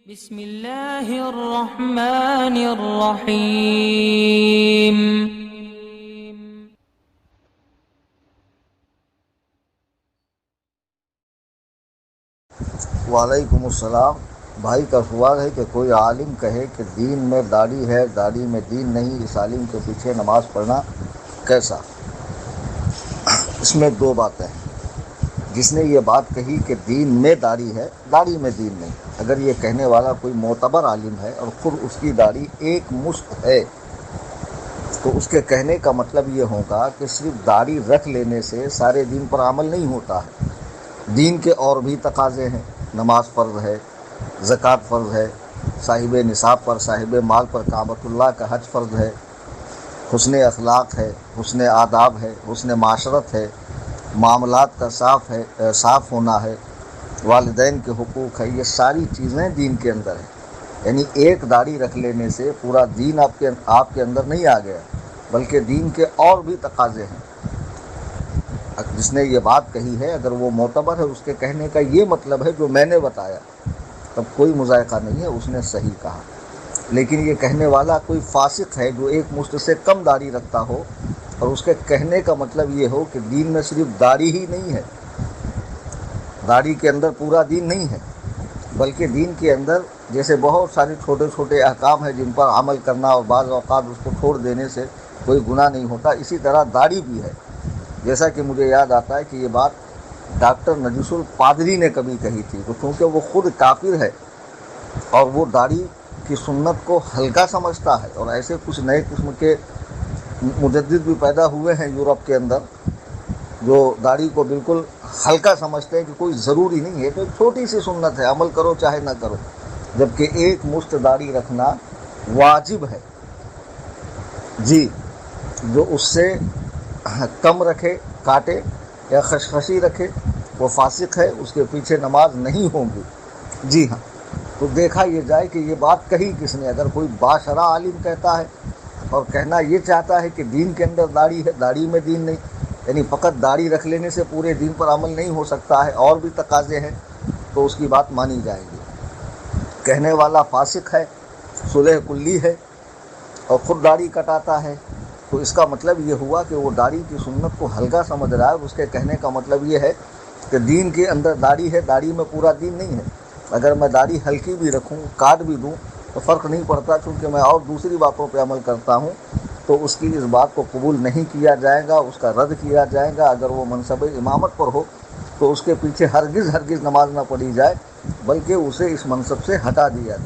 بسم اللہ الرحمن الرحیم۔ وعلیکم السلام۔ بھائی کا سوال ہے کہ کوئی عالم کہے کہ دین میں داڑھی ہے، داڑھی میں دین نہیں، اس عالم کے پیچھے نماز پڑھنا کیسا؟ اس میں دو باتیں ہیں۔ جس نے یہ بات کہی کہ دین میں داڑھی ہے، داڑھی میں دین نہیں، اگر یہ کہنے والا کوئی معتبر عالم ہے اور خود اس کی داڑھی ایک مشت ہے تو اس کے کہنے کا مطلب یہ ہوگا کہ صرف داڑھی رکھ لینے سے سارے دین پر عمل نہیں ہوتا ہے۔ دین کے اور بھی تقاضے ہیں، نماز فرض ہے، زکوٰۃ فرض ہے، صاحب نصاب پر، صاحب مال پر کعبۃ اللہ کا حج فرض ہے، حسن اخلاق ہے، حسن آداب ہے، حسن معاشرت ہے، معاملات کا صاف ہونا ہے، والدین کے حقوق ہے، یہ ساری چیزیں دین کے اندر ہیں۔ یعنی ایک داڑھی رکھ لینے سے پورا دین آپ کے اندر نہیں آ گیا، بلکہ دین کے اور بھی تقاضے ہیں۔ جس نے یہ بات کہی ہے اگر وہ معتبر ہے، اس کے کہنے کا یہ مطلب ہے جو میں نے بتایا، تب کوئی مذائقہ نہیں ہے، اس نے صحیح کہا۔ لیکن یہ کہنے والا کوئی فاسق ہے جو ایک مشت سے کم داڑھی رکھتا ہو اور اس کے کہنے کا مطلب یہ ہو کہ دین میں صرف داڑھی ہی نہیں ہے، داڑھی کے اندر پورا دین نہیں ہے، بلکہ دین کے اندر جیسے بہت سارے چھوٹے چھوٹے احکام ہیں جن پر عمل کرنا اور بعض اوقات اس کو چھوڑ دینے سے کوئی گناہ نہیں ہوتا، اسی طرح داڑھی بھی ہے۔ جیسا کہ مجھے یاد آتا ہے کہ یہ بات ڈاکٹر نجیس الپادری نے کبھی کہی تھی، تو چونکہ وہ خود کافر ہے اور وہ داڑھی کی سنت کو ہلکا سمجھتا ہے، اور ایسے کچھ نئے قسم کے مجدد بھی پیدا ہوئے ہیں یورپ کے اندر جو داڑھی کو بالکل ہلکا سمجھتے ہیں کہ کوئی ضروری نہیں ہے، تو ایک چھوٹی سی سنت ہے، عمل کرو چاہے نہ کرو، جبکہ ایک مشت داڑھی رکھنا واجب ہے۔ جی، جو اس سے کم رکھے، کاٹے یا خشخشی رکھے، وہ فاسق ہے، اس کے پیچھے نماز نہیں ہوگی۔ جی ہاں، تو دیکھا یہ جائے کہ یہ بات کہی کس نے۔ اگر کوئی باشرع عالم کہتا ہے اور کہنا یہ چاہتا ہے کہ دین کے اندر داڑھی ہے، داڑھی میں دین نہیں، یعنی فقط داڑھی رکھ لینے سے پورے دین پر عمل نہیں ہو سکتا ہے، اور بھی تقاضے ہیں، تو اس کی بات مانی جائے گی۔ کہنے والا فاسق ہے، صلح کلی ہے اور خود داڑھی کٹاتا ہے، تو اس کا مطلب یہ ہوا کہ وہ داڑھی کی سنت کو ہلکا سمجھ رہا ہے۔ اس کے کہنے کا مطلب یہ ہے کہ دین کے اندر داڑھی ہے، داڑھی میں پورا دین نہیں ہے۔ اگر میں داڑھی ہلکی بھی رکھوں، کاٹ بھی دوں تو فرق نہیں پڑتا، چونکہ میں اور دوسری باتوں پہ عمل کرتا ہوں، تو اس کی اس بات کو قبول نہیں کیا جائے گا، اس کا رد کیا جائے گا۔ اگر وہ منصب امامت پر ہو تو اس کے پیچھے ہرگز نماز نہ پڑھی جائے، بلکہ اسے اس منصب سے ہٹا دیا جائے۔